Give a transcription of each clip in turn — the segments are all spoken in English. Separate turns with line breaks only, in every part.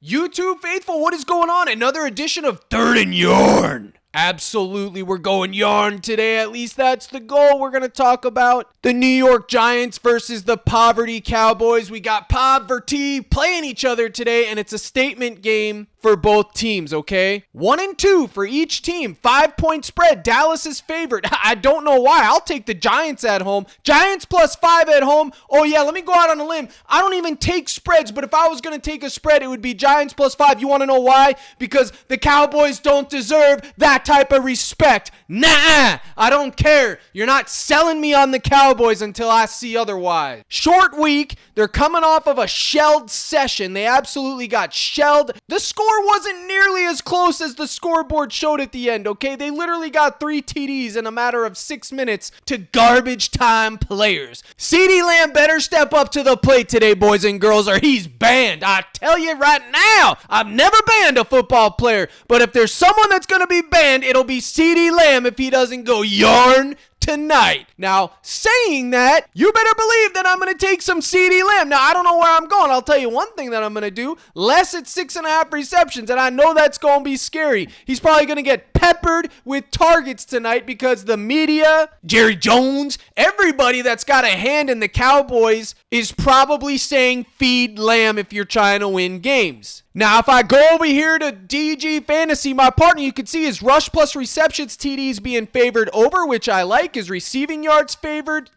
YouTube faithful, what is going on? Another edition of Third and Yarn. Absolutely, we're going yarn today. At least that's the goal. We're going to talk about the New York Giants versus the Poverty Cowboys. We got Poverty playing each other today, and it's a statement game for both teams, okay? 1 and 2 for each team. 5-point spread. Dallas is favored. I don't know why. I'll take the Giants at home. Giants plus 5 at home. Oh, yeah, let me go out on a limb. I don't even take spreads, but if I was going to take a spread, it would be Giants plus 5. You want to know why? Because the Cowboys don't deserve that type of respect. Nah, I don't care. You're not selling me on the Cowboys until I see otherwise. Short week. They're coming off of a shelled session. They absolutely got shelled. The score wasn't nearly as close as the scoreboard showed at the end, okay? They literally got 3 TDs in a matter of 6 minutes to garbage time players. CeeDee Lamb better step up to the plate today, boys and girls, or he's banned. I tell you right now, I've never banned a football player, but if there's someone that's going to be banned, it'll be CeeDee Lamb if he doesn't go yarn tonight. Now, saying that, you better believe that I'm going to take some CeeDee Lamb. Now, I don't know where I'm going. I'll tell you one thing that I'm going to do. Less at 6.5 receptions, and I know that's going to be scary. He's probably going to get peppered with targets tonight because the media, Jerry Jones, everybody that's got a hand in the Cowboys is probably saying feed Lamb if you're trying to win games. Now, if I go over here to DG Fantasy, my partner, you can see his rush plus receptions TDs being favored over, which I like. His receiving yards favored.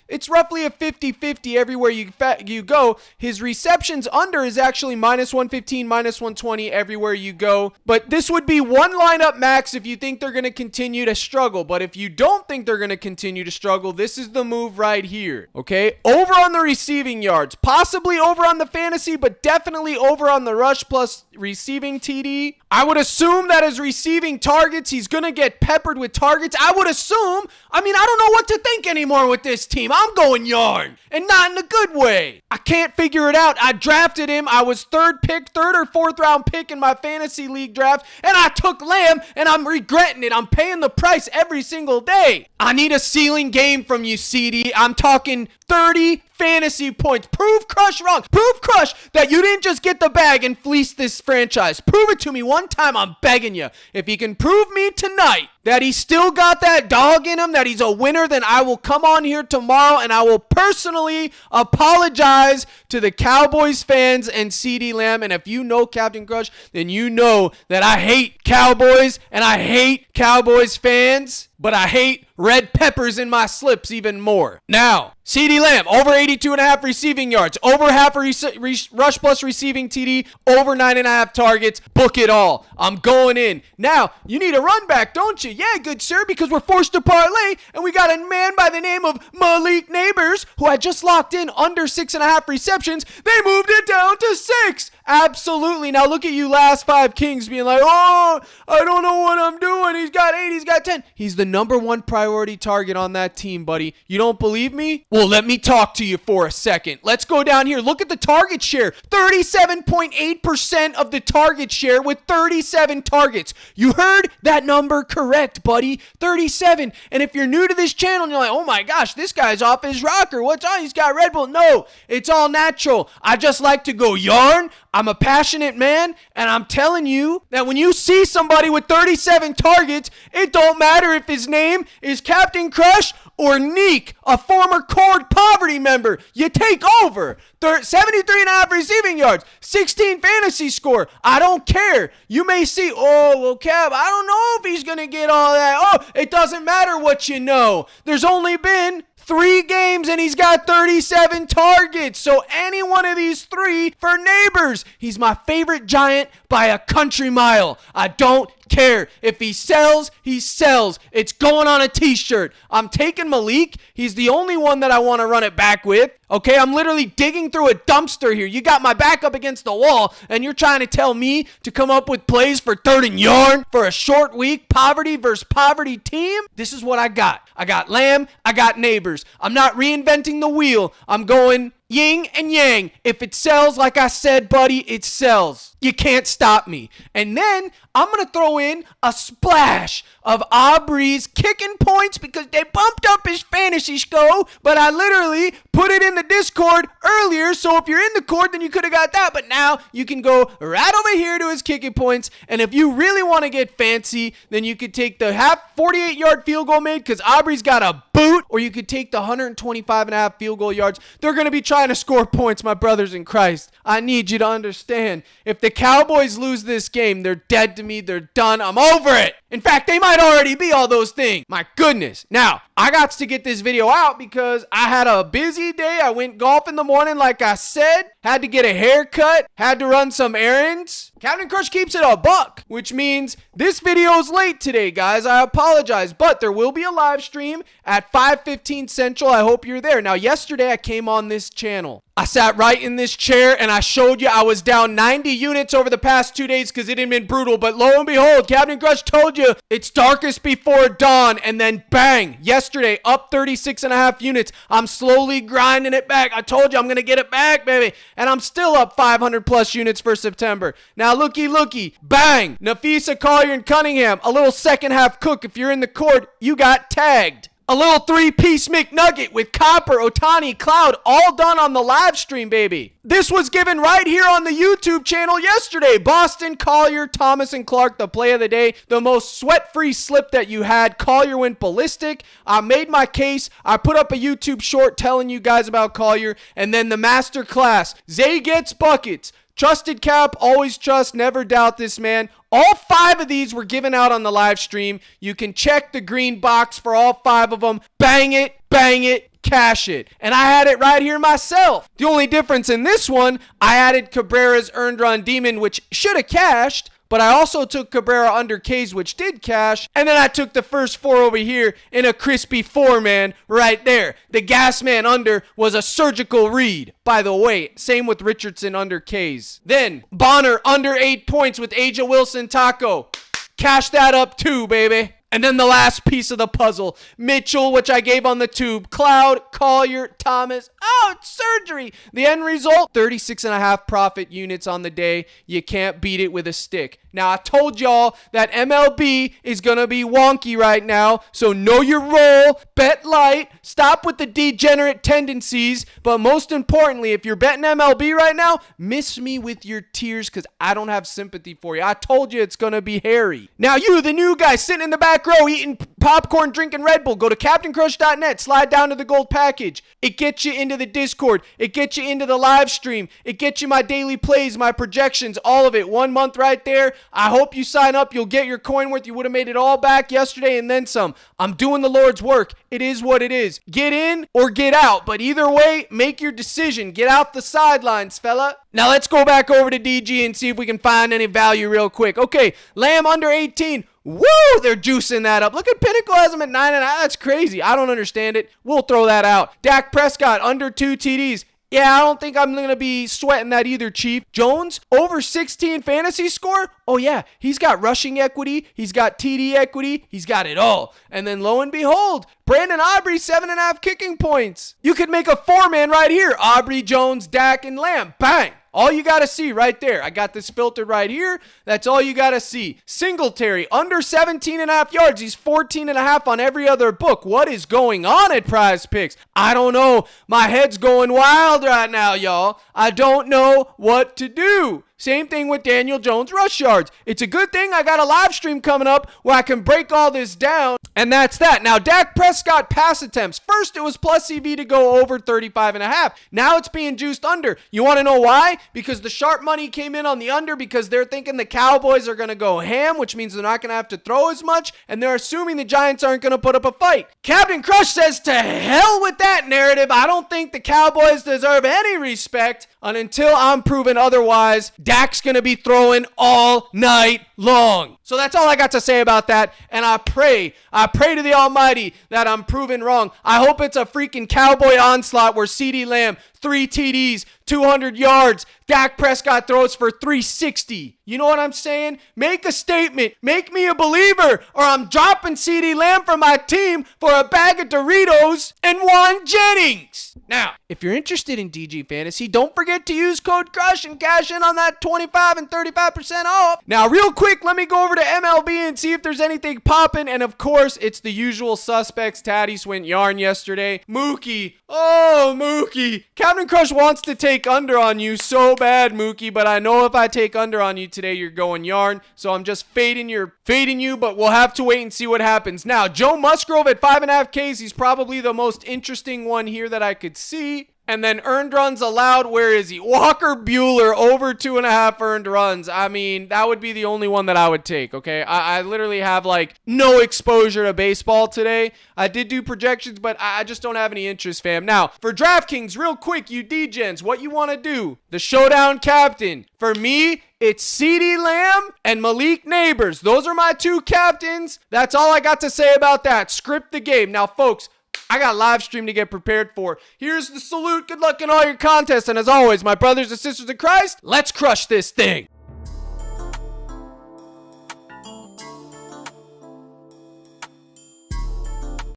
It's roughly a 50-50 everywhere you go. His receptions under is actually minus 115, minus 120 everywhere you go. But this would be one lineup max if you think they're going to continue to struggle. But if you don't think they're going to continue to struggle, this is the move right here. Okay? Over on the receiving yards. Possibly over on the fantasy, but definitely over on the rush plus receiving TD. I would assume that as receiving targets, he's going to get peppered with targets. I would assume. I don't know what to think anymore with this team. I'm going yarn, and not in a good way. I can't figure it out. I drafted him. I was third or fourth round pick in my fantasy league draft, and I took Lamb, and I'm regretting it. I'm paying the price every single day. I need a ceiling game from you, CeeDee. I'm talking 30 fantasy points. Prove Crush wrong. Prove Crush that you didn't just get the bag and fleece this franchise. Prove it to me one time. I'm begging you. If he can prove me tonight that he still got that dog in him, that he's a winner, then I will come on here tomorrow and I will personally apologize to the Cowboys fans and CeeDee Lamb. And if you know Captain Crush, then you know that I hate Cowboys and I hate Cowboys fans, but I hate red peppers in my slips even more. Now, CeeDee Lamb, over 82.5 receiving yards, over half a rush plus receiving TD, over 9.5 targets. Book it all. I'm going in. Now, you need a run back, don't you? Yeah, good sir, because we're forced to parlay, and we got a man by the name of Malik Nabers, who I just locked in under 6.5 receptions. They moved it down to 6. Absolutely. Now look at you last 5 Kings being like, oh, I don't know what I'm doing. He's got 8, he's got 10. He's the number 1 priority target on that team, buddy. You don't believe me? Well, let me talk to you for a second. Let's go down here. Look at the target share. 37.8% of the target share with 37 targets. You heard that number correct, buddy. 37. And if you're new to this channel and you're like, oh my gosh, this guy's off his rocker. What's on? He's got Red Bull. No, it's all natural. I just like to go yarn. I'm a passionate man, and I'm telling you that when you see somebody with 37 targets, it don't matter if his name is Captain Crush or Neek, a former Cord Poverty member. You take over. 73.5 receiving yards, 16 fantasy score. I don't care. You may see, oh, well, Cap, I don't know if he's going to get all that. Oh, it doesn't matter what you know. There's only been 3 games and he's got 37 targets. So any one of these 3 for Nabers. He's my favorite Giant by a country mile. I don't care. If he sells, he sells. It's going on a t-shirt. I'm taking Malik. He's the only one that I want to run it back with. Okay, I'm literally digging through a dumpster here. You got my back up against the wall, and you're trying to tell me to come up with plays for third and yarn for a short week, poverty versus poverty team? This is what I got. I got Lamb. I got Nabers. I'm not reinventing the wheel. I'm going yin and yang. If it sells, like I said, buddy, it sells. You can't stop me. And then I'm going to throw in a splash of Aubrey's kicking points because they bumped up his fantasy score, but I literally put it in the the Discord earlier, so if you're in the court, then you could have got that, but now you can go right over here to his kicking points, and if you really want to get fancy, then you could take the 48-yard field goal made because Aubrey's got a boot, or you could take the 125.5 field goal yards. They're going to be trying to score points, my brothers in Christ. I need you to understand, if the Cowboys lose this game, they're dead to me. They're done. I'm over it. In fact, they might already be all those things. My goodness. Now, I got to get this video out because I had a busy day. I went golf in the morning, like I said. Had to get a haircut. Had to run some errands. Captain Crush keeps it a buck, which means this video is late today, guys. I apologize, but there will be a live stream at 5:15 Central. I hope you're there. Now, yesterday I came on this channel. I sat right in this chair and I showed you I was down 90 units over the past 2 days because it had been brutal. But lo and behold, Captain Crush told you it's darkest before dawn, and then bang, yesterday up 36.5 units. I'm slowly grinding it back. I told you I'm going to get it back, baby. And I'm still up 500 plus units for September. Now looky, bang, Nafisa, Collier, and Cunningham. A little second half cook. If you're in the court, you got tagged. A little 3-piece McNugget with Copper, Otani, Cloud, all done on the live stream, baby. This was given right here on the YouTube channel yesterday. Boston, Collier, Thomas, and Clark, the play of the day. The most sweat-free slip that you had. Collier went ballistic. I made my case. I put up a YouTube short telling you guys about Collier. And then the master class. Zay gets buckets. Trusted Cap, always trust, never doubt this man. All 5 of these were given out on the live stream. You can check the green box for all 5 of them. Bang it, cash it. And I had it right here myself. The only difference in this one, I added Cabrera's earned run demon, which should have cashed. But I also took Cabrera under K's, which did cash. And then I took the first 4 over here in a crispy 4-man right there. The gas man under was a surgical read. By the way, same with Richardson under K's. Then Bonner under 8 points with Aja Wilson Taco. Cash that up too, baby. And then the last piece of the puzzle, Mitchell, which I gave on the tube, Cloud, Collier, Thomas. Oh, it's surgery. The end result, 36.5 profit units on the day. You can't beat it with a stick. Now, I told y'all that MLB is going to be wonky right now, so know your role, bet light, stop with the degenerate tendencies, but most importantly, if you're betting MLB right now, miss me with your tears because I don't have sympathy for you. I told you it's going to be hairy. Now, you, the new guy sitting in the back row eating popcorn, drinking Red Bull, go to CaptainCrush.net, slide down to the gold package. It gets you into the Discord. It gets you into the live stream. It gets you my daily plays, my projections, all of it. 1 month right there. I hope you sign up. You'll get your coin worth. You would have made it all back yesterday and then some. I'm doing the Lord's work. It is what it is. Get in or get out. But either way, make your decision. Get out the sidelines, fella. Now let's go back over to DG and see if we can find any value real quick. Okay, Lamb under 18. Woo! They're juicing that up. Look at Pinnacle has him at 9.5. That's crazy. I don't understand it. We'll throw that out. Dak Prescott under 2 TDs. Yeah, I don't think I'm going to be sweating that either, Chief. Jones, over 16 fantasy score? Oh, yeah. He's got rushing equity. He's got TD equity. He's got it all. And then lo and behold, Brandon Aubrey, 7.5 kicking points. You could make a 4-man right here. Aubrey, Jones, Dak, and Lamb. Bang. All you got to see right there. I got this filtered right here. That's all you got to see. Singletary, under 17.5 yards. He's 14.5 on every other book. What is going on at PrizePicks? I don't know. My head's going wild right now, y'all. I don't know what to do. Same thing with Daniel Jones rush yards. It's a good thing I got a live stream coming up where I can break all this down, and that's that. Now, Dak Prescott pass attempts. First, it was plus EV to go over 35.5. Now it's being juiced under. You want to know why? Because the sharp money came in on the under because they're thinking the Cowboys are going to go ham, which means they're not going to have to throw as much, and they're assuming the Giants aren't going to put up a fight. Captain Crush says to hell with that narrative. I don't think the Cowboys deserve any respect, and until I'm proven otherwise, Dak's going to be throwing all night long. So that's all I got to say about that. And I pray to the Almighty that I'm proven wrong. I hope it's a freaking Cowboy onslaught where CeeDee Lamb 3 TDs, 200 yards. Dak Prescott throws for 360. You know what I'm saying? Make a statement. Make me a believer, or I'm dropping CeeDee Lamb for my team for a bag of Doritos and Juan Jennings. Now, if you're interested in DG Fantasy, don't forget to use code CRUSH and cash in on that 25 and 35% off. Now, real quick, let me go over to MLB and see if there's anything popping. And of course, it's the usual suspects. Tatis went yarn yesterday. Mookie. Oh, Mookie. Captain Crush wants to take under on you so bad, Mookie, but I know if I take under on you today, you're going yarn. So I'm just fading you, but we'll have to wait and see what happens. Now, Joe Musgrove at 5.5 Ks. He's probably the most interesting one here that I could see. And then earned runs allowed, where is he? Walker Buehler, over 2.5 earned runs. I mean, that would be the only one that I would take, okay? I literally have, like, no exposure to baseball today. I did do projections, but I just don't have any interest, fam. Now, for DraftKings, real quick, you D-Gens, what you want to do? The showdown captain. For me, it's CeeDee Lamb and Malik Nabers. Those are my 2 captains. That's all I got to say about that. Script the game. Now, folks, I got live stream to get prepared for. Here's the salute. Good luck in all your contests. And as always, my brothers and sisters in Christ, let's crush this thing.